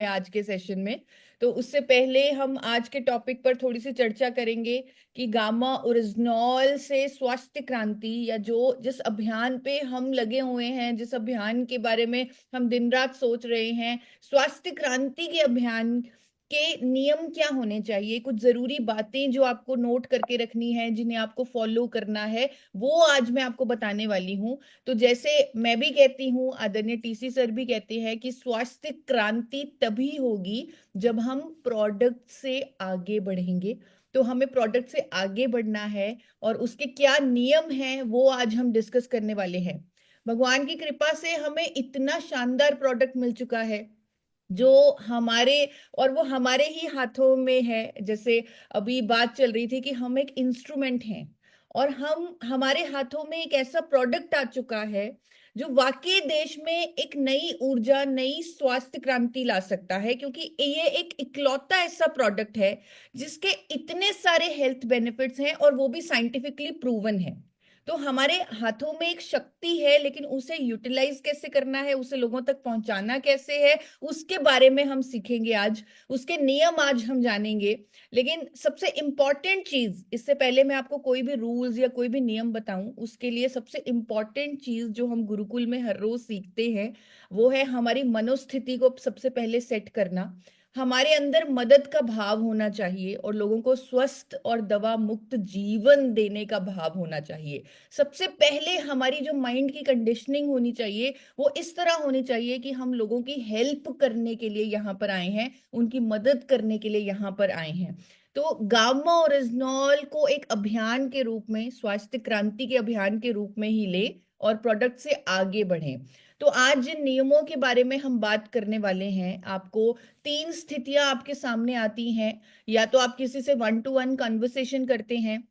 आज के सेशन में। तो उससे पहले हम आज के टॉपिक पर थोड़ी सी चर्चा करेंगे कि गामा ओरिजिनॉल से स्वास्थ्य क्रांति या जिस अभियान पे हम लगे हुए हैं, जिस अभियान के बारे में हम दिन रात सोच रहे हैं, स्वास्थ्य क्रांति के अभियान के नियम क्या होने चाहिए, कुछ जरूरी बातें जो आपको नोट करके रखनी है, जिन्हें आपको फॉलो करना है, वो आज मैं आपको बताने वाली हूँ। तो जैसे मैं भी कहती हूँ, आदरणीय टीसी सर भी कहते हैं कि स्वास्थ्य क्रांति तभी होगी जब हम प्रोडक्ट से आगे बढ़ेंगे। तो हमें प्रोडक्ट से आगे बढ़ना है और उसके क्या नियम हैं वो आज हम डिस्कस करने वाले हैं। भगवान की कृपा से हमें इतना शानदार प्रोडक्ट मिल चुका है जो हमारे और वो हमारे ही हाथों में है। जैसे अभी बात चल रही थी कि हम एक इंस्ट्रूमेंट हैं और हम हमारे हाथों में एक ऐसा प्रोडक्ट आ चुका है जो वाकई देश में एक नई ऊर्जा, नई स्वास्थ्य क्रांति ला सकता है, क्योंकि ये एक इकलौता ऐसा प्रोडक्ट है जिसके इतने सारे हेल्थ बेनिफिट्स हैं और वो भी साइंटिफिकली प्रूवन है। तो हमारे हाथों में एक शक्ति है, लेकिन उसे यूटिलाइज कैसे करना है, उसे लोगों तक पहुंचाना कैसे है, उसके बारे में हम सीखेंगे आज। उसके नियम आज हम जानेंगे। लेकिन सबसे इंपॉर्टेंट चीज, इससे पहले मैं आपको कोई भी रूल्स या कोई भी नियम बताऊं, उसके लिए सबसे इंपॉर्टेंट चीज जो हम गुरुकुल में हर रोज सीखते हैं वो है हमारी मनोस्थिति को सबसे पहले सेट करना। हमारे अंदर मदद का भाव होना चाहिए और लोगों को स्वस्थ और दवा मुक्त जीवन देने का भाव होना चाहिए। सबसे पहले हमारी जो माइंड की कंडीशनिंग होनी चाहिए वो इस तरह होनी चाहिए कि हम लोगों की हेल्प करने के लिए यहाँ पर आए हैं, उनकी मदद करने के लिए यहाँ पर आए हैं। तो गामा ओरिजिनॉल को एक अभियान के रूप में, स्वास्थ्य क्रांति के अभियान के रूप में ही ले और प्रोडक्ट से आगे बढ़े। तो आज जिन नियमों के बारे में हम बात करने वाले हैं, आपको तीन स्थितियां आपके सामने आती हैं। या तो आप किसी से वन टू वन कन्वर्सेशन करते हैं,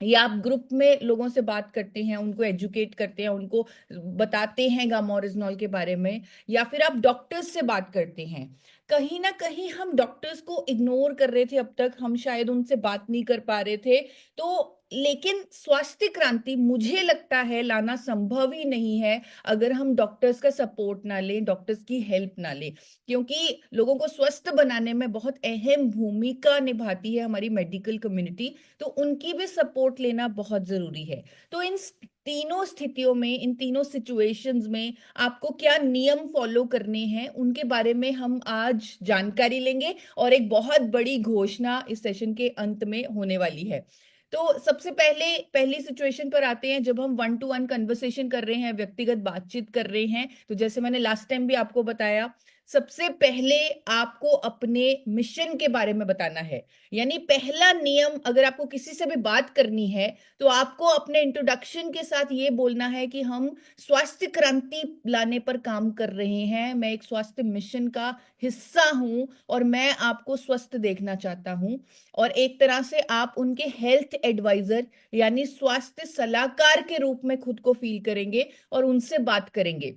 या आप ग्रुप में लोगों से बात करते हैं, उनको एजुकेट करते हैं, उनको बताते हैं गामा ओरिजिनॉल के बारे में, या फिर आप डॉक्टर्स से बात करते हैं। कहीं ना कहीं हम डॉक्टर्स को इग्नोर कर रहे थे, अब तक हम शायद उनसे बात नहीं कर पा रहे थे। तो लेकिन स्वास्थ्य क्रांति मुझे लगता है लाना संभव ही नहीं है अगर हम डॉक्टर्स का सपोर्ट ना लें, डॉक्टर्स की हेल्प ना लें। क्योंकि लोगों को स्वस्थ बनाने में बहुत अहम भूमिका निभाती है हमारी मेडिकल कम्युनिटी। तो उनकी भी सपोर्ट लेना बहुत जरूरी है। तो इन तीनों स्थितियों में, इन तीनों सिचुएशंस में आपको क्या नियम फॉलो करने हैं उनके बारे में हम आज जानकारी लेंगे, और एक बहुत बड़ी घोषणा इस सेशन के अंत में होने वाली है। तो सबसे पहले पहली सिचुएशन पर आते हैं, जब हम वन टू वन कन्वर्सेशन कर रहे हैं, व्यक्तिगत बातचीत कर रहे हैं। तो जैसे मैंने लास्ट टाइम भी आपको बताया, सबसे पहले आपको अपने मिशन के बारे में बताना है। यानी पहला नियम, अगर आपको किसी से भी बात करनी है तो आपको अपने इंट्रोडक्शन के साथ ये बोलना है कि हम स्वास्थ्य क्रांति लाने पर काम कर रहे हैं, मैं एक स्वास्थ्य मिशन का हिस्सा हूं और मैं आपको स्वस्थ देखना चाहता हूं। और एक तरह से आप उनके हेल्थ एडवाइजर यानी स्वास्थ्य सलाहकार के रूप में खुद को फील करेंगे और उनसे बात करेंगे।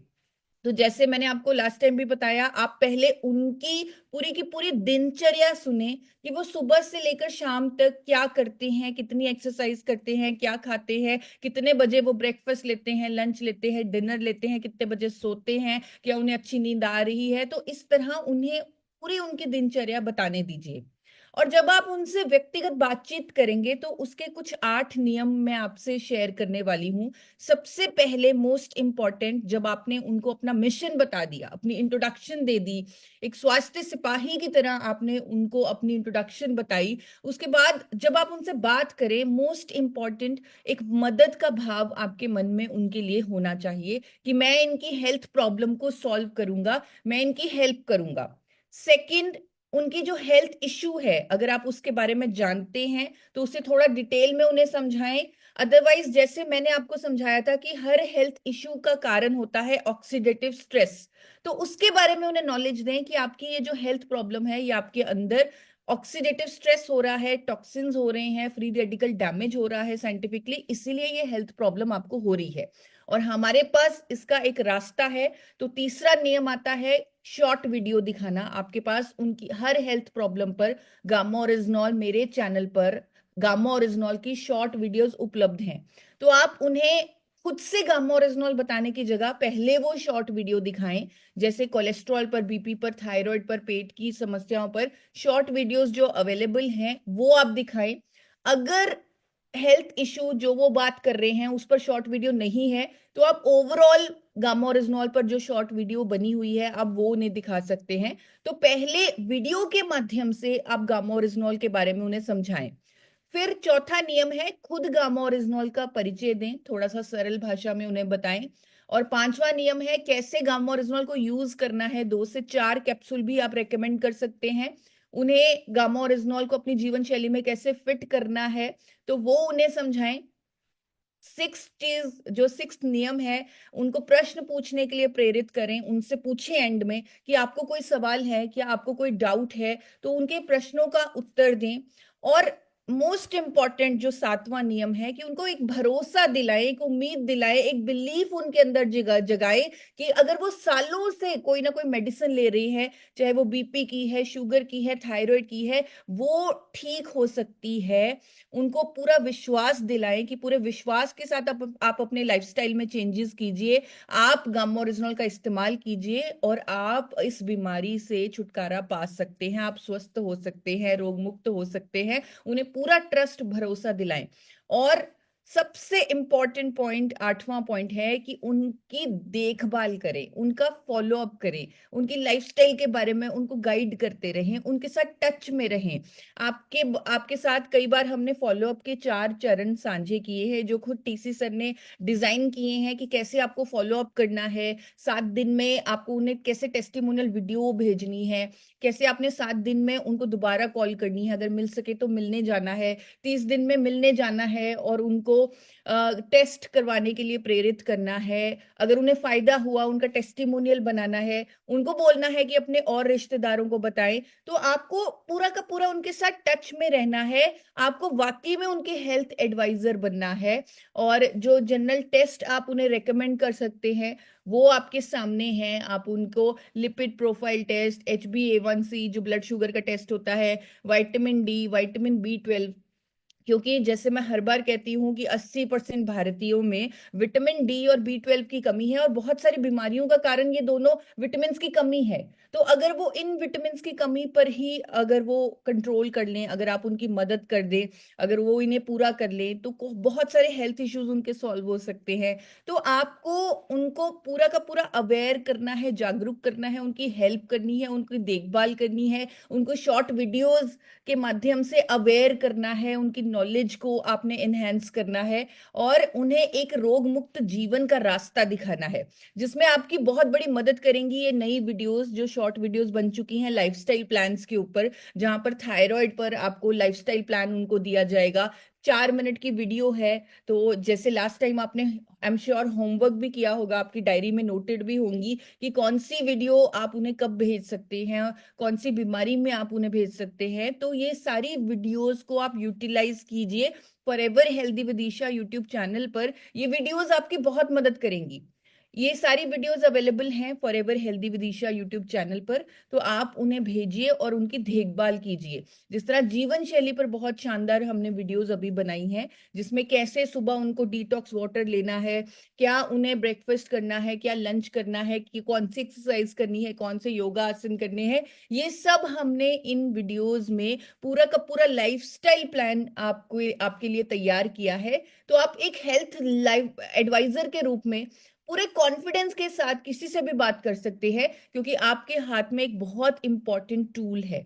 तो जैसे मैंने आपको लास्ट टाइम भी बताया, आप पहले उनकी पूरी की पूरी दिनचर्या सुने कि वो सुबह से लेकर शाम तक क्या करते हैं, कितनी एक्सरसाइज करते हैं, क्या खाते हैं, कितने बजे वो ब्रेकफास्ट लेते हैं, लंच लेते हैं, डिनर लेते हैं, कितने बजे सोते हैं, क्या उन्हें अच्छी नींद आ रही है। तो इस तरह उन्हें पूरी उनकी दिनचर्या बताने दीजिए। और जब आप उनसे व्यक्तिगत बातचीत करेंगे तो उसके कुछ 8 नियम मैं आपसे शेयर करने वाली हूं। सबसे पहले मोस्ट इंपॉर्टेंट, जब आपने उनको अपना मिशन बता दिया, अपनी इंट्रोडक्शन दे दी, एक स्वास्थ्य सिपाही की तरह आपने उनको अपनी इंट्रोडक्शन बताई, उसके बाद जब आप उनसे बात करें, मोस्ट इंपॉर्टेंट एक मदद का भाव आपके मन में उनके लिए होना चाहिए कि मैं इनकी हेल्थ प्रॉब्लम को सॉल्व करूंगा, मैं इनकी हेल्प करूंगा। सेकंड, उनकी जो हेल्थ इश्यू है अगर आप उसके बारे में जानते हैं तो उसे थोड़ा डिटेल में उन्हें समझाएं। अदरवाइज जैसे मैंने आपको समझाया था कि हर हेल्थ इश्यू का कारण होता है ऑक्सीडेटिव स्ट्रेस, तो उसके बारे में उन्हें नॉलेज दें कि आपकी ये जो हेल्थ प्रॉब्लम है ये आपके अंदर ऑक्सीडेटिव स्ट्रेस हो रहा है, टॉक्सिन्स हो रहे हैं, फ्री रेडिकल डैमेज हो रहा है साइंटिफिकली, इसीलिए ये हेल्थ प्रॉब्लम आपको हो रही है और हमारे पास इसका एक रास्ता है। तो तीसरा नियम आता है शॉर्ट वीडियो दिखाना। आपके पास उनकी हर हेल्थ प्रॉब्लम पर गामा ओरिजिनॉल, मेरे चैनल पर गामा ओरिजिनॉल की शॉर्ट वीडियोस उपलब्ध हैं। तो आप उन्हें खुद से गामा ओरिजिनॉल बताने की जगह पहले वो शॉर्ट वीडियो दिखाएं, जैसे कोलेस्ट्रॉल पर, बीपी पर, थायराइड पर, पेट की समस्याओं पर शॉर्ट वीडियोस जो अवेलेबल हैं वो आप दिखाएं। अगर हेल्थ इशू जो वो बात कर रहे हैं उस पर शॉर्ट वीडियो नहीं है, तो आप ओवरऑल गामा ओरिजिनॉल पर जो शॉर्ट वीडियो बनी हुई है आप वो उन्हें दिखा सकते हैं। तो पहले वीडियो के माध्यम से आप गामा ओरिजिनॉल के बारे में उन्हें समझाएं। फिर चौथा नियम है, खुद गामा ओरिजिनॉल का परिचय दें, थोड़ा सा सरल भाषा में उन्हें बताएं। और पांचवा नियम है, कैसे गामा ओरिजिनॉल को यूज करना है। 2 से 4 कैप्सूल भी आप रेकमेंड कर सकते हैं। उन्हें गामा ओरिजिनॉल को अपनी जीवन शैली में कैसे फिट करना है तो वो उन्हें समझाएं। सिक्स नियम है, उनको प्रश्न पूछने के लिए प्रेरित करें। उनसे पूछें एंड में कि आपको कोई सवाल है क्या, आपको कोई डाउट है, तो उनके प्रश्नों का उत्तर दें। और मोस्ट इंपॉर्टेंट जो 7वां नियम है कि उनको एक भरोसा दिलाए, एक उम्मीद दिलाए, एक बिलीफ उनके अंदर जगाए कि अगर वो सालों से कोई ना कोई मेडिसिन ले रही है, चाहे वो बीपी की है, शुगर की है, थायराइड की है, वो ठीक हो सकती है। उनको पूरा विश्वास दिलाएं कि पूरे विश्वास के साथ आप अपने लाइफस्टाइल में चेंजेस कीजिए, आप गामा ओरिजिनल का इस्तेमाल कीजिए और आप इस बीमारी से छुटकारा पा सकते हैं, आप स्वस्थ हो सकते हैं, रोग मुक्त हो सकते हैं। उन्हें पूरा ट्रस्ट, भरोसा दिलाएं। और सबसे इंपॉर्टेंट पॉइंट, 8वां पॉइंट है कि उनकी देखभाल करें, उनका फॉलो अप करें, उनकी लाइफस्टाइल के बारे में उनको गाइड करते रहें, उनके साथ टच में रहें। आपके आपके साथ कई बार हमने फॉलो अप के 4 चरण साझे किए हैं जो खुद टीसी सर ने डिजाइन किए हैं कि कैसे आपको फॉलो अप करना है। 7 दिन में आपको उन्हें कैसे टेस्टिमोनियल वीडियो भेजनी है, कैसे आपने 7 दिन में उनको दोबारा कॉल करनी है, अगर मिल सके तो मिलने जाना है, 30 दिन में मिलने जाना है और उनको टेस्ट करवाने के लिए प्रेरित करना है। अगर उन्हें फायदा हुआ उनका टेस्टिमोनियल बनाना है, उनको बोलना है कि अपने और रिश्तेदारों को बताएं। तो आपको पूरा का पूरा उनके साथ टच में रहना है, आपको वाकई में उनके हेल्थ एडवाइजर बनना है। और जो जनरल टेस्ट आप उन्हें रेकमेंड कर सकते हैं वो आपके सामने हैं। आप उनको लिपिड प्रोफाइल टेस्ट, HbA1c जो ब्लड शुगर का टेस्ट होता है, विटामिन डी, विटामिन B12, क्योंकि जैसे मैं हर बार कहती हूँ कि 80% भारतीयों में विटामिन डी और B12 की कमी है और बहुत सारी बीमारियों का कारण ये दोनों विटामिन की कमी है। तो अगर वो इन विटामिन की कमी पर ही अगर वो कंट्रोल कर लें, अगर आप उनकी मदद कर दें, अगर वो इन्हें पूरा कर लें तो बहुत सारे हेल्थ इश्यूज उनके सॉल्व हो सकते हैं। तो आपको उनको पूरा का पूरा अवेयर करना है, जागरूक करना है, उनकी हेल्प करनी है, उनकी देखभाल करनी है, उनको शॉर्ट वीडियोस के माध्यम से अवेयर करना है, उनकी नॉलेज को आपने एनहेंस करना है और उन्हें एक रोग मुक्त जीवन का रास्ता दिखाना है। जिसमें आपकी बहुत बड़ी मदद करेंगी ये नई वीडियोस जो शॉर्ट वीडियोस बन चुकी हैं लाइफस्टाइल प्लान्स के ऊपर, जहां पर थायराइड पर आपको लाइफस्टाइल प्लान उनको दिया जाएगा। 4 मिनट की वीडियो है। तो जैसे लास्ट टाइम आपने आई एम श्योर होमवर्क भी किया होगा, आपकी डायरी में नोटेड भी होंगी कि कौन सी वीडियो आप उन्हें कब भेज सकते हैं, कौन सी बीमारी में आप उन्हें भेज सकते हैं। तो ये सारी वीडियोस को आप यूटिलाइज कीजिए। Forever healthy with Isha YouTube channel पर ये वीडियोस आपकी बहुत मदद करेंगी। ये सारी वीडियोस अवेलेबल हैं forever healthy with Isha YouTube channel पर, तो आप उन्हें भेजिए और उनकी देखभाल कीजिए। जिस तरह जीवन शैली पर बहुत शानदार हमने वीडियोस अभी बनाई हैं, जिसमें कैसे सुबह उनको डिटॉक्स वाटर लेना है, क्या उन्हें ब्रेकफास्ट करना है, क्या लंच करना है, कि कौन सी एक्सरसाइज करनी है, कौन से योगा आसन करने हैं, ये सब हमने इन वीडियोस में पूरा का पूरा लाइफस्टाइल प्लान आपको आपके लिए तैयार किया है। तो आप एक हेल्थ लाइफ एडवाइजर के रूप में पूरे कॉन्फिडेंस के साथ किसी से भी बात कर सकते हैं, क्योंकि आपके हाथ में एक बहुत इंपॉर्टेंट टूल है।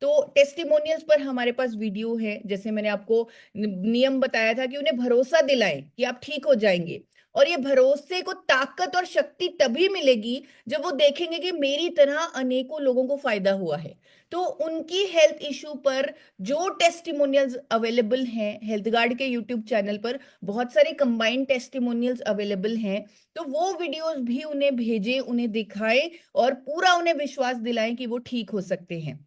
तो टेस्टिमोनियल्स पर हमारे पास वीडियो है, जैसे मैंने आपको नियम बताया था कि उन्हें भरोसा दिलाएं कि आप ठीक हो जाएंगे। और ये भरोसे को ताकत और शक्ति तभी मिलेगी जब वो देखेंगे कि मेरी तरह अनेकों लोगों को फायदा हुआ है। तो उनकी हेल्थ इशू पर जो टेस्टिमोनियल्स अवेलेबल हैं हेल्थ गार्ड के यूट्यूब चैनल पर, बहुत सारे कंबाइंड टेस्टिमोनियल्स अवेलेबल हैं। तो वो वीडियोस भी उन्हें भेजें, उन्हें दिखाएं और पूरा उन्हें विश्वास दिलाएं कि वो ठीक हो सकते हैं।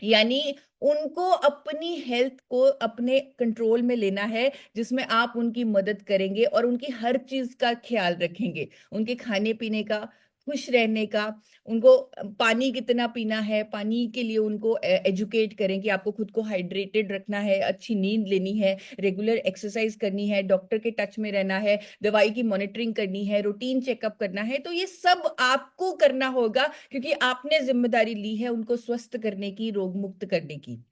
यानी उनको अपनी हेल्थ को अपने कंट्रोल में लेना है, जिसमें आप उनकी मदद करेंगे और उनकी हर चीज का ख्याल रखेंगे, उनके खाने पीने का, खुश रहने का, उनको पानी कितना पीना है, पानी के लिए उनको एजुकेट करें कि आपको खुद को हाइड्रेटेड रखना है, अच्छी नींद लेनी है, रेगुलर एक्सरसाइज करनी है, डॉक्टर के टच में रहना है, दवाई की मॉनिटरिंग करनी है, रूटीन चेकअप करना है। तो ये सब आपको करना होगा क्योंकि आपने जिम्मेदारी ली है उनको स्वस्थ करने की, रोग मुक्त करने की।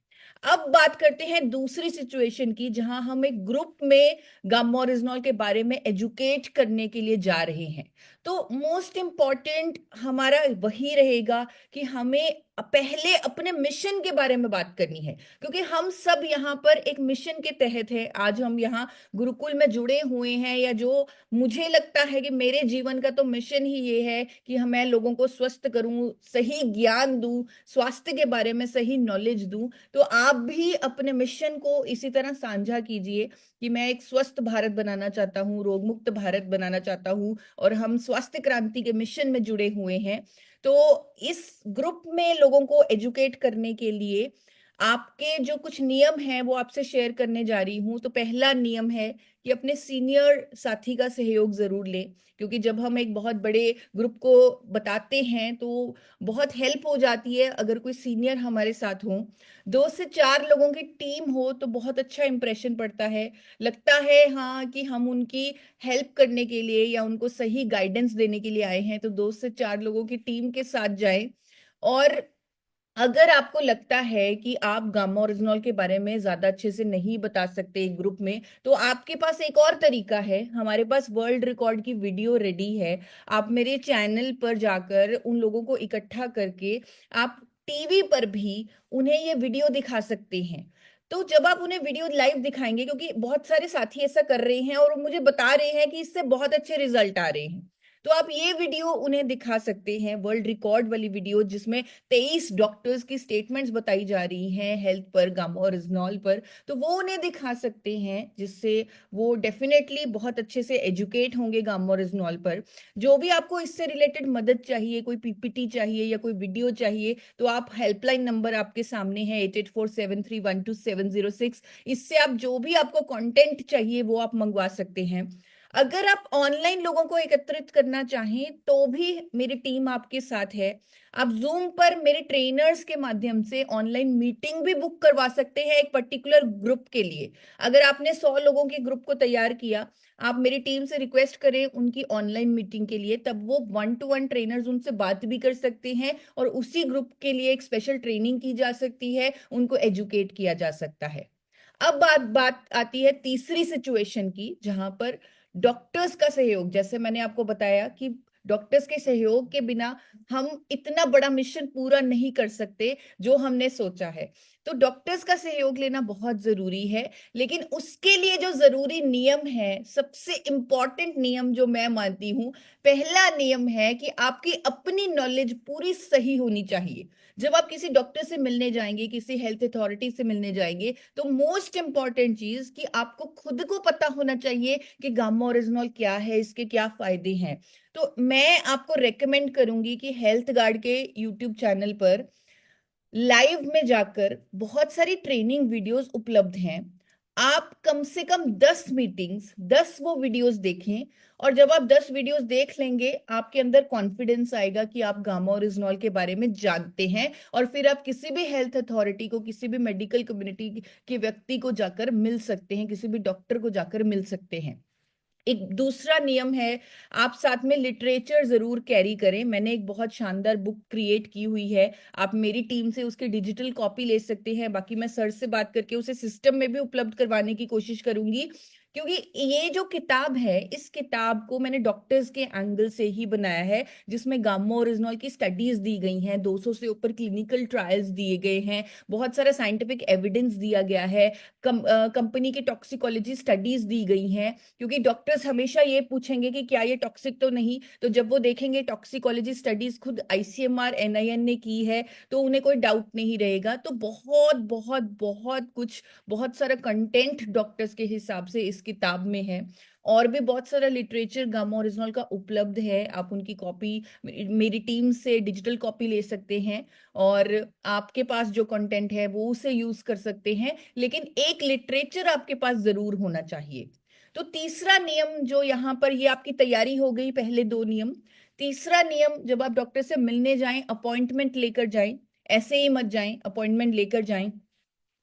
अब बात करते हैं दूसरी सिचुएशन की जहां हम एक ग्रुप में गामा ओरिजिनॉल के बारे में एजुकेट करने के लिए जा रहे हैं। तो मोस्ट इंपॉर्टेंट हमारा वही रहेगा कि हमें पहले अपने मिशन के बारे में बात करनी है, क्योंकि हम सब यहाँ पर एक मिशन के तहत है। आज हम यहाँ गुरुकुल में जुड़े हुए हैं, या जो मुझे लगता है कि मेरे जीवन का तो मिशन ही ये है कि मैं लोगों को स्वस्थ करूं, सही ज्ञान दूं, स्वास्थ्य के बारे में सही नॉलेज दूं। तो आप भी अपने मिशन को इसी तरह साझा कीजिए कि मैं एक स्वस्थ भारत बनाना चाहता हूँ, रोग मुक्त भारत बनाना चाहता हूँ, और हम स्वास्थ्य क्रांति के मिशन में जुड़े हुए हैं। तो इस ग्रुप में लोगों को एजुकेट करने के लिए आपके जो कुछ नियम हैं वो आपसे शेयर करने जा रही हूं। तो पहला नियम है कि अपने सीनियर साथी का सहयोग जरूर लें, क्योंकि जब हम एक बहुत बड़े ग्रुप को बताते हैं तो बहुत हेल्प हो जाती है अगर कोई सीनियर हमारे साथ हो। 2 से 4 लोगों की टीम हो तो बहुत अच्छा इंप्रेशन पड़ता है, लगता है हाँ कि हम उनकी हेल्प करने के लिए या उनको सही गाइडेंस देने के लिए आए हैं। तो 2 से 4 लोगों की टीम के साथ जाएं। और अगर आपको लगता है कि आप गामा ओरिजिनॉल के बारे में ज्यादा अच्छे से नहीं बता सकते एक ग्रुप में, तो आपके पास एक और तरीका है। हमारे पास वर्ल्ड रिकॉर्ड की वीडियो रेडी है। आप मेरे चैनल पर जाकर उन लोगों को इकट्ठा करके आप टीवी पर भी उन्हें ये वीडियो दिखा सकते हैं। तो जब आप उन्हें वीडियो लाइव दिखाएंगे, क्योंकि बहुत सारे साथी ऐसा कर रहे हैं और मुझे बता रहे हैं कि इससे बहुत अच्छे रिजल्ट आ रहे हैं, तो आप ये वीडियो उन्हें दिखा सकते हैं, वर्ल्ड रिकॉर्ड वाली वीडियो जिसमें 23 डॉक्टर्स की स्टेटमेंट्स बताई जा रही हैं हेल्थ पर, गामा ओरिजिनॉल पर। तो वो उन्हें दिखा सकते हैं, जिससे वो डेफिनेटली बहुत अच्छे से एजुकेट होंगे गामा ओरिजिनॉल पर। जो भी आपको इससे रिलेटेड मदद चाहिए, कोई पीपीटी चाहिए या कोई वीडियो चाहिए, तो आप हेल्पलाइन नंबर आपके सामने है 8847312706। इससे आप जो भी आपको कंटेंट चाहिए वो आप मंगवा सकते हैं। अगर आप ऑनलाइन लोगों को एकत्रित करना चाहें तो भी मेरी टीम आपके साथ है। आप जूम पर मेरे ट्रेनर्स के माध्यम से ऑनलाइन मीटिंग भी बुक करवा सकते हैं एक पर्टिकुलर ग्रुप के लिए। अगर आपने 100 लोगों के ग्रुप को तैयार किया, आप मेरी टीम से रिक्वेस्ट करें उनकी ऑनलाइन मीटिंग के लिए, तब वो 1 to 1 ट्रेनर्स उनसे बात भी कर सकते हैं और उसी ग्रुप के लिए एक स्पेशल ट्रेनिंग की जा सकती है, उनको एजुकेट किया जा सकता है। अब बात बात आती है तीसरी सिचुएशन की, जहां पर डॉक्टर्स का सहयोग, जैसे मैंने आपको बताया कि डॉक्टर्स के सहयोग के बिना हम इतना बड़ा मिशन पूरा नहीं कर सकते जो हमने सोचा है। तो डॉक्टर्स का सहयोग लेना बहुत जरूरी है, लेकिन उसके लिए जो जरूरी नियम है, सबसे इंपॉर्टेंट नियम जो मैं मानती हूं, पहला नियम है कि आपकी अपनी नॉलेज पूरी सही होनी चाहिए। जब आप किसी डॉक्टर से मिलने जाएंगे, किसी हेल्थ अथॉरिटी से मिलने जाएंगे, तो मोस्ट इंपॉर्टेंट चीज कि आपको खुद को पता होना चाहिए कि गामा ओरिजिनॉल क्या है, इसके क्या फायदे हैं। तो मैं आपको रेकमेंड करूंगी कि हेल्थ गार्ड के यूट्यूब चैनल पर लाइव में जाकर बहुत सारी ट्रेनिंग वीडियोस उपलब्ध हैं। आप कम से कम 10 मीटिंग्स, 10 वो वीडियोस देखें। और जब आप 10 वीडियोस देख लेंगे, आपके अंदर कॉन्फिडेंस आएगा कि आप गामा ओरिजिनॉल के बारे में जानते हैं, और फिर आप किसी भी हेल्थ अथॉरिटी को, किसी भी मेडिकल कम्युनिटी के व्यक्ति को जाकर मिल सकते हैं, किसी भी डॉक्टर को जाकर मिल सकते हैं। एक दूसरा नियम है, आप साथ में लिटरेचर जरूर कैरी करें। मैंने एक बहुत शानदार बुक क्रिएट की हुई है, आप मेरी टीम से उसकी डिजिटल कॉपी ले सकते हैं। बाकी मैं सर से बात करके उसे सिस्टम में भी उपलब्ध करवाने की कोशिश करूंगी, क्योंकि ये जो किताब है, इस किताब को मैंने डॉक्टर्स के एंगल से ही बनाया है, जिसमें गामा ओरिजिनॉल की स्टडीज दी गई हैं, 200 से ऊपर क्लिनिकल ट्रायल्स दिए गए हैं, बहुत सारा साइंटिफिक एविडेंस दिया गया है, कंपनी की टॉक्सिकोलॉजी स्टडीज दी गई हैं। क्योंकि डॉक्टर्स हमेशा ये पूछेंगे कि क्या ये टॉक्सिक तो नहीं, तो जब वो देखेंगे टॉक्सिकोलॉजी स्टडीज खुद आईसीएमआर एनआईएन ने की है, तो उन्हें कोई डाउट नहीं रहेगा। तो बहुत बहुत बहुत कुछ, बहुत सारा कंटेंट डॉक्टर्स के हिसाब से इस किताब में है। और भी बहुत सारा लिटरेचर गामा ओरिजिनल का उपलब्ध है, आप उनकी कॉपी मेरी टीम से डिजिटल कॉपी ले सकते हैं, और आपके पास जो कंटेंट है वो उसे यूज कर सकते हैं, लेकिन एक लिटरेचर आपके पास जरूर होना चाहिए। तो तीसरा नियम जो यहाँ पर, ये आपकी तैयारी हो गई, पहले 2 नियम। तीसरा नियम, जब आप डॉक्टर से मिलने जाएं, अपॉइंटमेंट लेकर जाएं, ऐसे ही मत जाएं, अपॉइंटमेंट लेकर जाएं।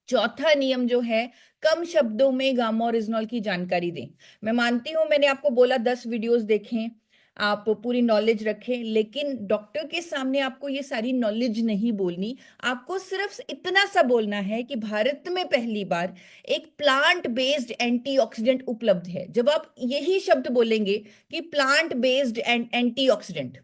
चौथा नियम जो है, कम शब्दों में गामा ओरिजिनॉल की जानकारी दें। मैं मानती हूं, मैंने आपको बोला 10 वीडियोस देखें, आप पूरी नॉलेज रखें, लेकिन डॉक्टर के सामने आपको ये सारी नॉलेज नहीं बोलनी। आपको सिर्फ इतना सा बोलना है कि भारत में पहली बार एक प्लांट बेस्ड एंटीऑक्सीडेंट उपलब्ध है। जब आप यही शब्द बोलेंगे कि प्लांट बेस्ड एंटीऑक्सीडेंट,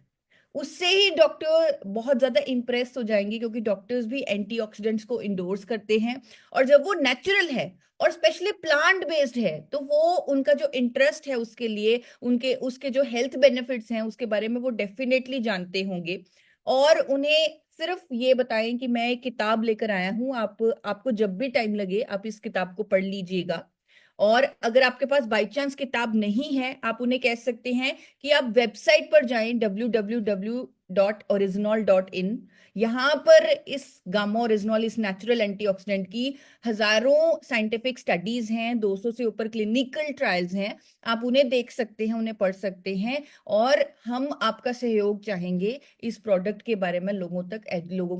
उससे ही डॉक्टर बहुत ज्यादा इंप्रेस हो जाएंगे, क्योंकि डॉक्टर्स भी एंटीऑक्सीडेंट्स को इंडोर्स करते हैं। और जब वो नेचुरल है और स्पेशली प्लांट बेस्ड है, तो वो उनका जो इंटरेस्ट है उसके लिए, उनके उसके जो हेल्थ बेनिफिट्स हैं उसके बारे में वो डेफिनेटली जानते होंगे। और उन्हें सिर्फ ये बताएं कि मैं एक किताब लेकर आया हूं, आपको जब भी टाइम लगे आप इस किताब को पढ़ लीजिएगा। और अगर आपके पास बाई चांस किताब नहीं है, आप उन्हें कह सकते हैं कि आप वेबसाइट पर जाएं, www.original.in। यहाँ पर इस गामा ओरिजिनॉल, इस नेचुरल एंटीऑक्सीडेंट की हजारों साइंटिफिक स्टडीज हैं, 200 से ऊपर क्लिनिकल ट्रायल्स हैं। आप उन्हें देख सकते हैं, उन्हें पढ़ सकते हैं। और हम आपका सहयोग चाहेंगे इस प्रोडक्ट के बारे में लोगों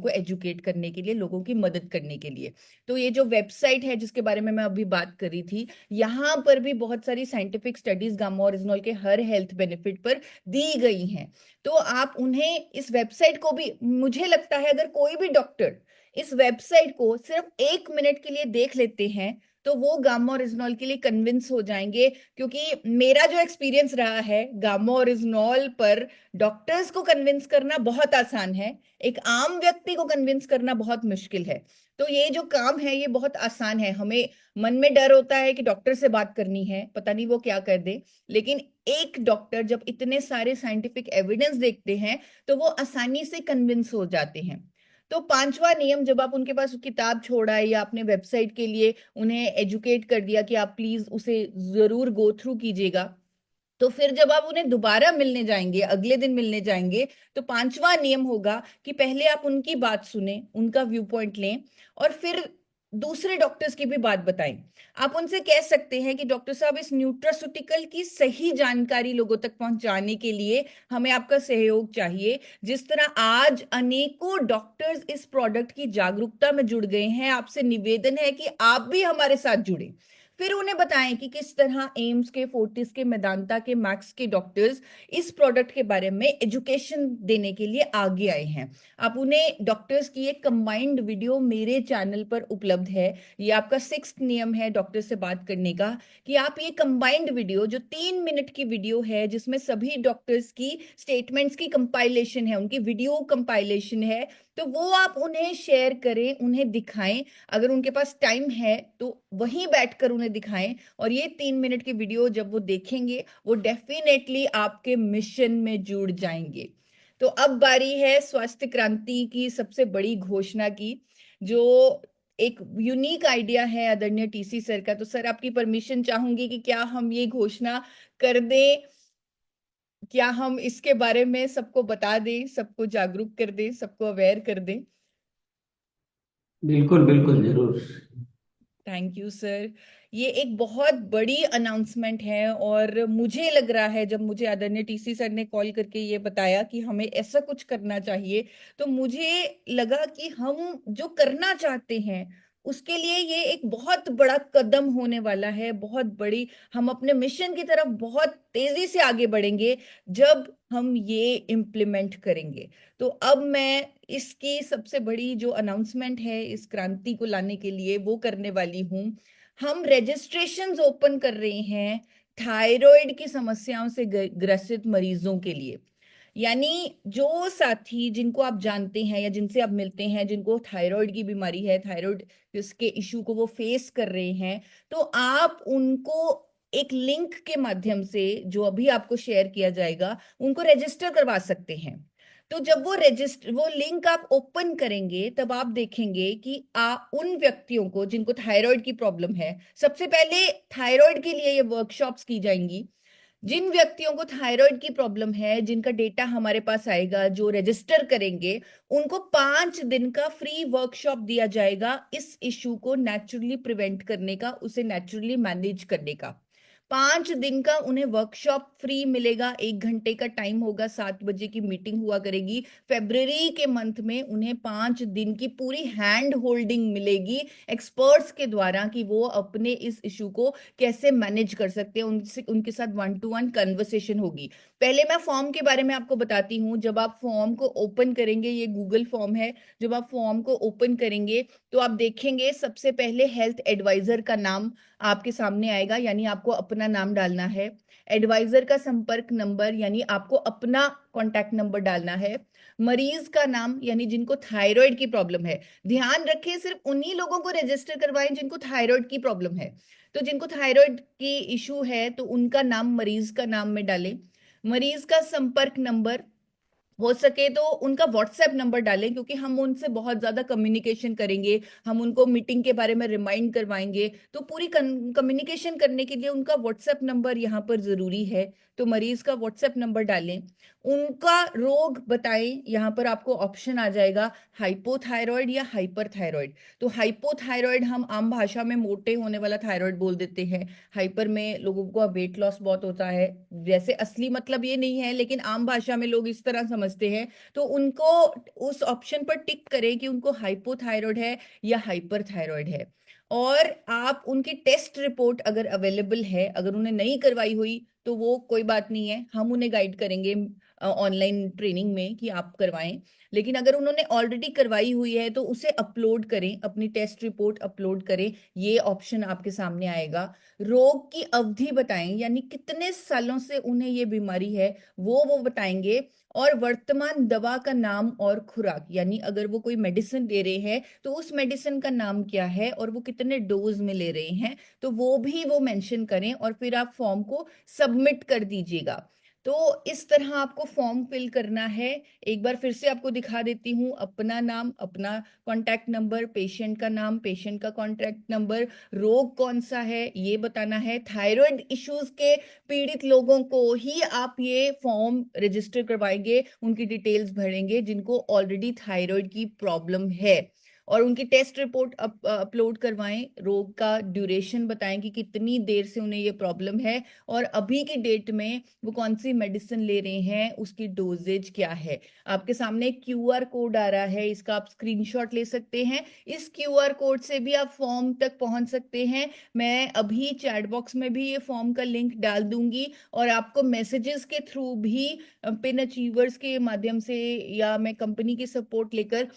को एजुकेट करने के लिए, लोगों की मदद करने के लिए। तो ये जो वेबसाइट है जिसके बारे में मैं अभी बात कर रही थी, यहाँ पर भी बहुत सारी साइंटिफिक स्टडीज गामा ओरिजिनॉल के हर हेल्थ बेनिफिट पर दी गई हैं। तो आप उन्हें, इस वेबसाइट को भी, मुझे लगता है अगर कोई भी डॉक्टर इस वेबसाइट को सिर्फ 1 मिनट के लिए देख लेते हैं, तो वो गामा ओरिजिनॉल के लिए कन्विंस हो जाएंगे। क्योंकि मेरा जो एक्सपीरियंस रहा है, गामा ओरिजिनॉल पर डॉक्टर्स को कन्विंस करना बहुत आसान है, एक आम व्यक्ति को कन्विंस करना बहुत मुश्किल है। तो ये जो काम है ये बहुत आसान है। हमें मन में डर होता है कि डॉक्टर से बात करनी है, पता नहीं वो क्या कर दे, लेकिन एक डॉक्टर जब इतने सारे साइंटिफिक एविडेंस देखते हैं तो वो आसानी से कन्विंस हो जाते हैं। तो पांचवा नियम, जब आप उनके पास किताब छोड़ा है या अपने वेबसाइट के लिए उन्हें एजुकेट कर दिया कि आप प्लीज उसे जरूर गो थ्रू कीजिएगा, तो फिर जब आप उन्हें दोबारा मिलने जाएंगे, अगले दिन मिलने जाएंगे, तो पांचवा नियम होगा कि पहले आप उनकी बात सुने, उनका व्यू पॉइंट लें, और फिर दूसरे डॉक्टर्स की भी बात बताएं। आप उनसे कह सकते हैं कि डॉक्टर साहब, इस न्यूट्रास्यूटिकल की सही जानकारी लोगों तक पहुंचाने के लिए हमें आपका सहयोग चाहिए। जिस तरह आज अनेकों डॉक्टर्स इस प्रोडक्ट की जागरूकता में जुड़ गए हैं, आपसे निवेदन है कि आप भी हमारे साथ जुड़े। फिर उन्हें बताएं कि किस तरह एम्स के, फोर्टिस के, मेदांता के, मैक्स के डॉक्टर्स इस प्रोडक्ट के बारे में एजुकेशन देने के लिए आगे आए हैं। आप उन्हें, डॉक्टर्स की एक कंबाइंड वीडियो मेरे चैनल पर उपलब्ध है। ये आपका 6th नियम है डॉक्टर से बात करने का, कि आप ये कंबाइंड वीडियो, जो 3 मिनट की वीडियो है जिसमें सभी डॉक्टर्स की स्टेटमेंट्स की कंपाइलेशन है, उनकी वीडियो कंपाइलेशन है, तो वो आप उन्हें शेयर करें, उन्हें दिखाएं। अगर उनके पास टाइम है तो वहीं बैठकर उन्हें दिखाएं। और ये 3 मिनट की वीडियो जब वो देखेंगे, वो डेफिनेटली आपके मिशन में जुड़ जाएंगे। तो अब बारी है स्वास्थ्य क्रांति की सबसे बड़ी घोषणा की, जो एक यूनिक आइडिया है आदरणीय टीसी सर का। तो सर, आपकी परमिशन चाहूंगी कि क्या हम ये घोषणा कर दें, क्या हम इसके बारे में सबको बता दें, सबको जागरूक कर दें, सबको अवेयर कर दें। बिल्कुल बिल्कुल जरूर। Thank you sir. ये एक बहुत बड़ी अनाउंसमेंट है, और मुझे लग रहा है, जब मुझे आदरणीय टीसी सर ने कॉल करके ये बताया कि हमें ऐसा कुछ करना चाहिए, तो मुझे लगा कि हम जो करना चाहते हैं उसके लिए ये एक बहुत बड़ा कदम होने वाला है, बहुत बड़ी। हम अपने मिशन की तरफ बहुत तेजी से आगे बढ़ेंगे जब हम ये इम्प्लीमेंट करेंगे। तो अब मैं इसकी सबसे बड़ी जो अनाउंसमेंट है इस क्रांति को लाने के लिए, वो करने वाली हूं। हम रजिस्ट्रेशंस ओपन कर रहे हैं थायराइड की समस्याओं से ग्रसित मरीजों के लिए। यानी जो साथी, जिनको आप जानते हैं या जिनसे आप मिलते हैं, जिनको थायराइड की बीमारी है, थायराइड इसके इशू को वो फेस कर रहे हैं, तो आप उनको एक लिंक के माध्यम से, जो अभी आपको शेयर किया जाएगा, उनको रजिस्टर करवा सकते हैं। तो जब वो लिंक आप ओपन करेंगे, तब आप देखेंगे कि उन व्यक्तियों को जिनको थायराइड की प्रॉब्लम है, सबसे पहले थायराइड के लिए ये वर्कशॉप्स की जाएंगी। जिन व्यक्तियों को थायराइड की प्रॉब्लम है, जिनका डेटा हमारे पास आएगा, जो रजिस्टर करेंगे, उनको 5 दिन का फ्री वर्कशॉप दिया जाएगा इस इशू को नेचुरली प्रिवेंट करने का, उसे नेचुरली मैनेज करने का। 5 दिन का उन्हें वर्कशॉप फ्री मिलेगा, 1 घंटे का टाइम होगा, 7 बजे की मीटिंग हुआ करेगी। फेब्रवरी के मंथ में उन्हें 5 दिन की पूरी हैंड होल्डिंग मिलेगी एक्सपर्ट्स के द्वारा कि वो अपने इस इशू को कैसे मैनेज कर सकते हैं। उनसे उनके साथ 1 to 1 कन्वर्सेशन होगी। पहले मैं फॉर्म के बारे में आपको बताती हूँ। जब आप फॉर्म को ओपन करेंगे, ये गूगल फॉर्म है, जब आप फॉर्म को ओपन करेंगे तो आप देखेंगे सबसे पहले हेल्थ एडवाइजर का नाम आपके सामने आएगा, यानी आपको अपना नाम डालना है। एडवाइजर का संपर्क नंबर, यानी आपको अपना कॉन्टैक्ट नंबर डालना है। मरीज का नाम, यानी जिनको थायराइड की प्रॉब्लम है। ध्यान रखें, सिर्फ उन्हीं लोगों को रजिस्टर करवाएं जिनको थायराइड की प्रॉब्लम है। तो जिनको थायराइड की इशू है तो उनका नाम मरीज का नाम में डालें। मरीज का संपर्क नंबर, हो सके तो उनका व्हाट्सएप नंबर डालें, क्योंकि हम उनसे बहुत ज्यादा कम्युनिकेशन करेंगे, हम उनको मीटिंग के बारे में रिमाइंड करवाएंगे, तो पूरी कम्युनिकेशन करने के लिए उनका व्हाट्सएप नंबर यहाँ पर जरूरी है। तो मरीज का व्हाट्सएप नंबर डालें। उनका रोग बताएं, यहाँ पर आपको ऑप्शन आ जाएगा हाइपोथायरॉयड या हाइपरथायरॉयड। तो हाइपोथायरॉयड हम आम भाषा में मोटे होने वाला थायराइड बोल देते हैं। हाइपर में लोगों को वेट लॉस बहुत होता है, जैसे असली मतलब ये नहीं है, लेकिन आम भाषा में लोग इस तरह समझते हैं। तो उनको उस ऑप्शन पर टिक करें कि उनको हाइपोथायरॉयड है या हाइपरथायरॉयड है। और आप उनकी टेस्ट रिपोर्ट अगर अवेलेबल है, अगर उन्हें नहीं करवाई हुई तो वो कोई बात नहीं है, हम उन्हें गाइड करेंगे ऑनलाइन ट्रेनिंग में कि आप करवाएं। लेकिन अगर उन्होंने ऑलरेडी करवाई हुई है तो उसे अपलोड करें, अपनी टेस्ट रिपोर्ट अपलोड करें, ये ऑप्शन आपके सामने आएगा। रोग की अवधि बताएं, यानी कितने सालों से उन्हें ये बीमारी है वो बताएंगे। और वर्तमान दवा का नाम और खुराक, यानी अगर वो कोई मेडिसिन ले रहे हैं तो उस मेडिसिन का नाम क्या है और वो कितने डोज में ले रहे हैं, तो वो भी वो मेंशन करें और फिर आप फॉर्म को सबमिट कर दीजिएगा। तो इस तरह आपको फॉर्म फिल करना है। एक बार फिर से आपको दिखा देती हूँ। अपना नाम, अपना कॉन्टैक्ट नंबर, पेशेंट का नाम, पेशेंट का कॉन्टैक्ट नंबर, रोग कौन सा है ये बताना है। थायराइड इश्यूज के पीड़ित लोगों को ही आप ये फॉर्म रजिस्टर करवाएंगे, उनकी डिटेल्स भरेंगे जिनको ऑलरेडी थायराइड की प्रॉब्लम है। और उनकी टेस्ट रिपोर्ट अपलोड करवाएं, रोग का ड्यूरेशन बताएं कि कितनी देर से उन्हें ये प्रॉब्लम है और अभी की डेट में वो कौन सी मेडिसिन ले रहे हैं, उसकी डोजेज क्या है। आपके सामने एक क्यूआर कोड आ रहा है, इसका आप स्क्रीनशॉट ले सकते हैं। इस क्यूआर कोड से भी आप फॉर्म तक पहुंच सकते हैं। मैं अभी चैट बॉक्स में भी ये फॉर्म का लिंक डाल दूंगी और आपको मैसेजेस के थ्रू भी पिन अचीवर्स के माध्यम से या मैं कंपनी की सपोर्ट लेकर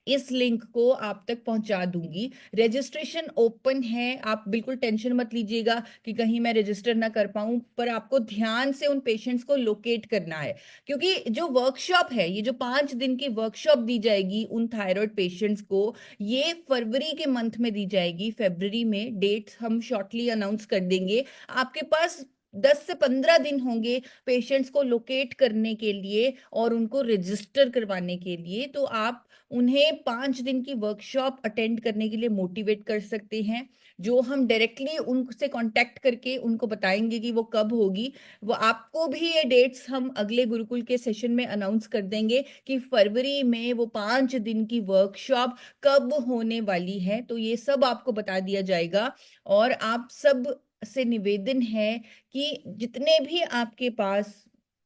इस लिंक को आप तक पहुंचा दूंगी। रजिस्ट्रेशन ओपन है, आप बिल्कुल टेंशन मत लीजिएगा कि कहीं मैं रजिस्टर ना कर पाऊं, पर आपको ध्यान से उन पेशेंट्स को लोकेट करना है। क्योंकि जो वर्कशॉप है, ये जो 5 दिन की वर्कशॉप दी जाएगी उन थायराइड पेशेंट्स को, ये फरवरी के मंथ में दी जाएगी। फरवरी में डेट्स हम शॉर्टली अनाउंस कर देंगे। आपके पास 10 से 15 दिन होंगे पेशेंट्स को लोकेट करने के लिए और उनको रजिस्टर करवाने के लिए। तो आप उन्हें 5 दिन की वर्कशॉप अटेंड करने के लिए मोटिवेट कर सकते हैं, जो हम डायरेक्टली उनसे कांटेक्ट करके उनको बताएंगे कि वो कब होगी। वो आपको भी ये डेट्स हम अगले गुरुकुल के सेशन में अनाउंस कर देंगे कि फरवरी में वो 5 दिन की वर्कशॉप कब होने वाली है, तो ये सब आपको बता दिया जाएगा। और आप सब से निवेदन है कि जितने भी आपके पास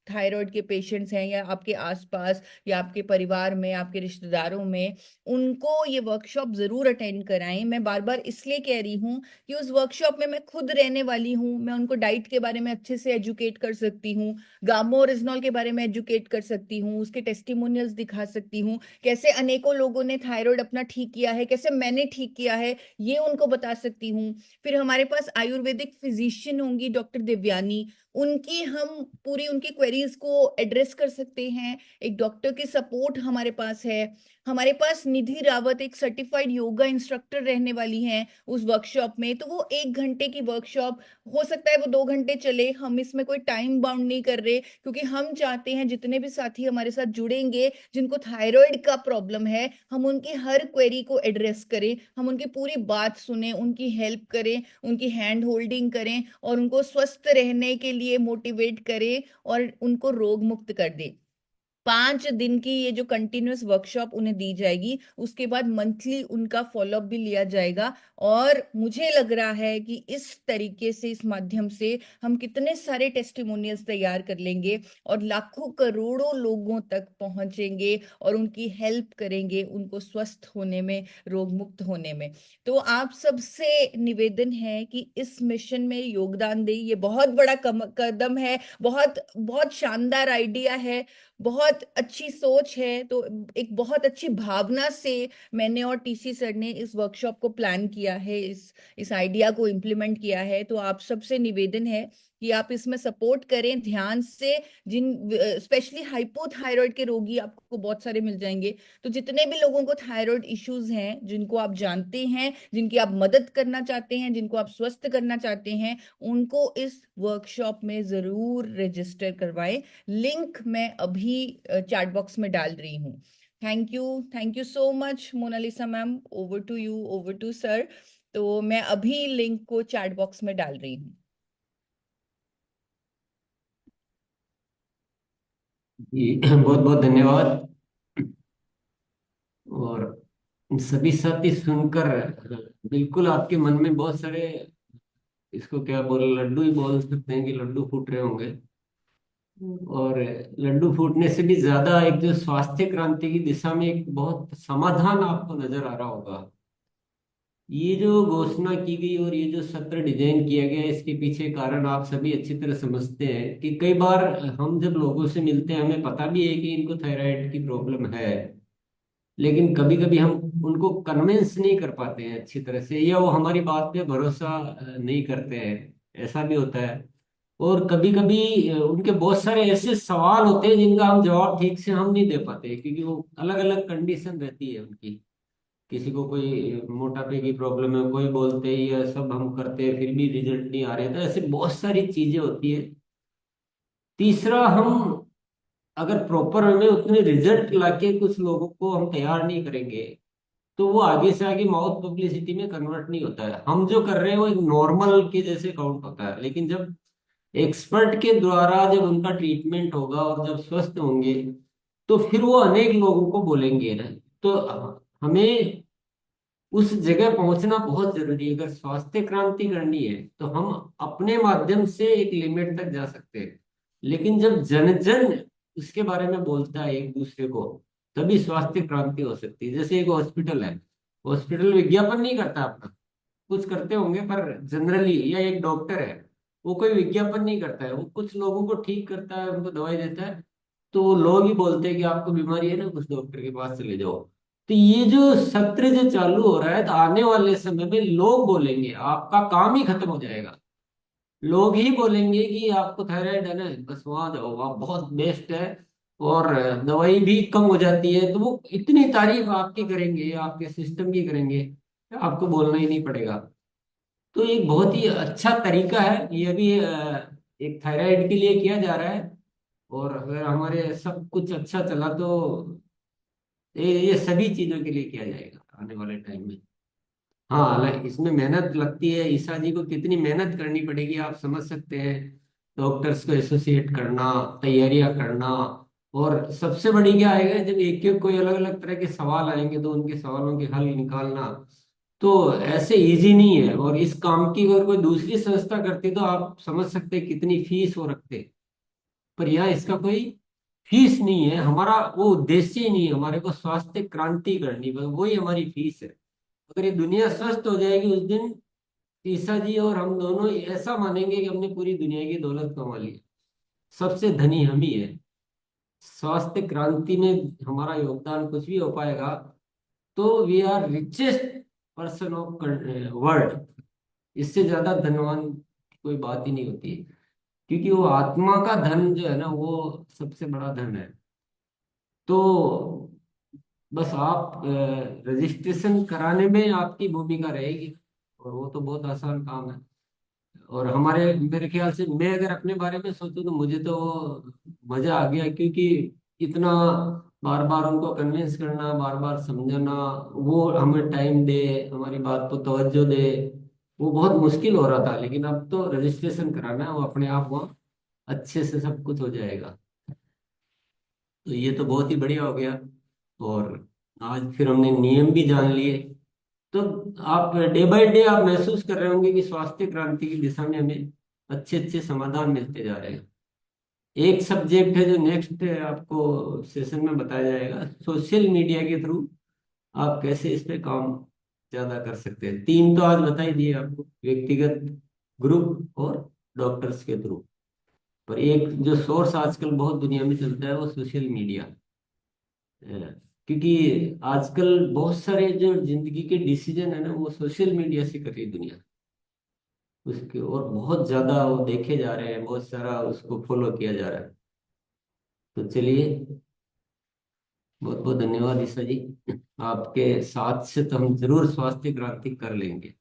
थायराइड के पेशेंट्स हैं या आपके आसपास या आपके परिवार में, आपके रिश्तेदारों में, उनको ये वर्कशॉप जरूर अटेंड कराएं। मैं बार बार इसलिए कह रही हूँ कि उस वर्कशॉप में मैं खुद रहने वाली हूँ, मैं उनको डाइट के बारे में अच्छे से एजुकेट कर सकती हूँ, गामो ओरिजिनॉल के बारे में एजुकेट कर सकती हूँ, उसके टेस्टिमोनियल्स दिखा सकती हूँ, कैसे अनेकों लोगों ने थायराइड अपना ठीक किया है, कैसे मैंने ठीक किया है, ये उनको बता सकती हूँ। फिर हमारे पास आयुर्वेदिक फिजिशियन होंगी डॉक्टर देवयानी, उनकी हम पूरी उनकी क्वेरीज को एड्रेस कर सकते हैं। एक डॉक्टर की सपोर्ट हमारे पास है। हमारे पास निधि रावत एक सर्टिफाइड योगा इंस्ट्रक्टर रहने वाली हैं उस वर्कशॉप में। तो वो 1 घंटे की वर्कशॉप, हो सकता है वो 2 घंटे चले, हम इसमें कोई टाइम बाउंड नहीं कर रहे, क्योंकि हम चाहते हैं जितने भी साथी हमारे साथ जुड़ेंगे जिनको थायराइड का प्रॉब्लम है, हम उनकी हर क्वेरी को एड्रेस करें, हम उनकी पूरी बात सुने, उनकी हेल्प करें, उनकी हैंड होल्डिंग करें और उनको स्वस्थ रहने के लिए मोटिवेट करें और उनको रोग मुक्त कर दें। 5 दिन की ये जो कंटिन्यूअस वर्कशॉप उन्हें दी जाएगी, उसके बाद मंथली उनका फॉलोअप भी लिया जाएगा। और मुझे लग रहा है कि इस तरीके से, इस माध्यम से हम कितने सारे टेस्टिमोनियल्स तैयार कर लेंगे और लाखों करोड़ों लोगों तक पहुंचेंगे और उनकी हेल्प करेंगे उनको स्वस्थ होने में, रोग मुक्त होने में। तो आप सबसे निवेदन है कि इस मिशन में योगदान दें। ये बहुत बड़ा कदम है, बहुत बहुत शानदार आइडिया है, बहुत अच्छी सोच है। तो एक बहुत अच्छी भावना से मैंने और टीसी सर ने इस वर्कशॉप को प्लान किया है, इस आइडिया को इम्प्लीमेंट किया है। तो आप सबसे निवेदन है कि आप इसमें सपोर्ट करें ध्यान से। जिन स्पेशली हाइपोथायराइड के रोगी आपको बहुत सारे मिल जाएंगे। तो जितने भी लोगों को थायराइड इश्यूज हैं, जिनको आप जानते हैं, जिनकी आप मदद करना चाहते हैं, जिनको आप स्वस्थ करना चाहते हैं, उनको इस वर्कशॉप में जरूर रजिस्टर करवाएं। लिंक मैं अभी चैट बॉक्स में डाल रही हूँ। Thank you so much Monalisa ma'am. Over to you, over to sir. तो मैं अभी लिंक को चैट बॉक्स में डाल रही हूँ। जी बहुत बहुत धन्यवाद। और सभी साथी सुनकर बिल्कुल आपके मन में बहुत सारे, इसको क्या बोल, लड्डू ही बोल सकते हैं कि लड्डू फूट रहे होंगे। और लड्डू फूटने से भी ज्यादा एक जो स्वास्थ्य क्रांति की दिशा में एक बहुत समाधान आपको नजर आ रहा होगा। ये जो घोषणा की गई और ये जो सत्र डिजाइन किया गया है, इसके पीछे कारण आप सभी अच्छी तरह समझते हैं कि कई बार हम जब लोगों से मिलते हैं हमें पता भी है कि इनको थायराइड की प्रॉब्लम है, लेकिन कभी कभी हम उनको कन्विंस नहीं कर पाते हैं अच्छी तरह से, या वो हमारी बात पे भरोसा नहीं करते हैं, ऐसा भी होता है। और कभी कभी उनके बहुत सारे ऐसे सवाल होते हैं जिनका हम जवाब ठीक से हम नहीं दे पाते, क्योंकि वो अलग अलग कंडीशन रहती है उनकी। किसी को कोई मोटापे की प्रॉब्लम है, कोई बोलते हैं ये सब हम करते हैं फिर भी रिजल्ट नहीं आ रहे, तो ऐसे बहुत सारी चीजें होती है। तीसरा, हम अगर प्रॉपर वे में उतने रिजल्ट लाके कुछ लोगों को हम तैयार नहीं करेंगे तो वो आगे से आगे माउथ पब्लिसिटी में कन्वर्ट नहीं होता है। हम जो कर रहे हैं वो एक नॉर्मल के जैसे काउंट होता है, लेकिन जब एक्सपर्ट के द्वारा जब उनका ट्रीटमेंट होगा और जब स्वस्थ होंगे तो फिर वो अनेक लोगों को बोलेंगे ना। तो हमें उस जगह पहुंचना बहुत जरूरी है। अगर स्वास्थ्य क्रांति करनी है तो हम अपने माध्यम से एक लिमिट तक जा सकते हैं, लेकिन जब जन जन उसके बारे में बोलता है एक दूसरे को, तभी स्वास्थ्य क्रांति हो सकती है। जैसे एक हॉस्पिटल है, हॉस्पिटल विज्ञापन नहीं करता अपना, कुछ करते होंगे पर जनरली, या एक डॉक्टर है वो कोई विज्ञापन नहीं करता है, वो कुछ लोगों को ठीक करता है, उनको दवाई देता है, तो वो लोग ही बोलते हैं कि आपको बीमारी है ना, कुछ डॉक्टर के पास चले जाओ। तो ये जो सत्र जो चालू हो रहा है, तो आने वाले समय में लोग बोलेंगे, आपका काम ही खत्म हो जाएगा। लोग ही बोलेंगे कि आपको थायराइड है ना, बस वहां जाओ, वहाँ बहुत बेस्ट है और दवाई भी कम हो जाती है। तो वो इतनी तारीफ आपकी करेंगे, आपके सिस्टम की करेंगे, आपको बोलना ही नहीं पड़ेगा। तो एक बहुत ही अच्छा तरीका है ये भी, एक थायराइड के लिए किया जा रहा है। और अगर हमारे सब कुछ अच्छा चला तो ये सभी चीजों के लिए किया जाएगा आने वाले टाइम में। हाँ, हालांकि इसमें मेहनत लगती है, ईसा जी को कितनी मेहनत करनी पड़ेगी आप समझ सकते हैं। डॉक्टर्स को एसोसिएट करना, तैयारियां करना, और सबसे बड़ी क्या आएगा जब एक एक कोई अलग अलग तरह के सवाल आएंगे तो उनके सवालों के हल निकालना। तो ऐसे इजी नहीं है, और इस काम की अगर कोई दूसरी संस्था करती तो आप समझ सकते हैं कितनी फीस वो रखते। पर यहाँ इसका कोई फीस नहीं है, हमारा वो उद्देश्य ही नहीं है, हमारे को स्वास्थ्य क्रांति करनी, बस वही हमारी फीस है। अगर ये दुनिया स्वस्थ हो जाएगी उस दिन ईसा जी और हम दोनों ऐसा मानेंगे कि हमने पूरी दुनिया की दौलत कमा ली है, सबसे धनी हम ही है। स्वास्थ्य क्रांति में हमारा योगदान कुछ भी हो पाएगा तो we are richest person of world. इससे ज्यादा धनवान कोई बात ही नहीं होती है, क्योंकि वो आत्मा का धन जो है ना वो सबसे बड़ा धन है। तो बस आप रजिस्ट्रेशन कराने में आपकी भूमिका रहेगी, और वो तो बहुत आसान काम है। और हमारे, मेरे ख्याल से मैं अगर अपने बारे में सोचूं तो मुझे तो मजा आ गया, क्योंकि इतना बार बार उनको कन्विंस करना, बार बार समझाना, वो हमें टाइम दे, हमारी बात को तवज्जो दे, वो बहुत मुश्किल हो रहा था। लेकिन अब तो रजिस्ट्रेशन कराना है, वो अपने आप वहाँ अच्छे से सब कुछ हो जाएगा। तो ये तो बहुत ही बढ़िया हो गया। और आज फिर हमने नियम भी जान लिए। तो आप डे बाय डे आप महसूस कर रहे होंगे कि स्वास्थ्य क्रांति की दिशा में हमें अच्छे अच्छे समाधान मिलते जा रहे हैं। एक सब्जेक्ट है जो नेक्स्ट आपको सेशन में बताया जाएगा, सोशल मीडिया के थ्रू आप कैसे इस पे काम ज्यादा कर सकते हैं। तीन तो आज बता ही दिए आपको, व्यक्तिगत, ग्रुप और डॉक्टर्स के थ्रू। पर एक जो सोर्स आजकल बहुत दुनिया में चलता है वो सोशल मीडिया है। क्योंकि आजकल बहुत सारे जो जिंदगी के डिसीजन है ना वो सोशल मीडिया से कर रही है दुनिया उसके, और बहुत ज्यादा वो देखे जा रहे हैं, बहुत सारा उसको फॉलो किया जा रहा है। तो चलिए, बहुत बहुत धन्यवाद ईसा जी। आपके साथ से तो हम जरूर स्वास्थ्य क्रांति कर लेंगे।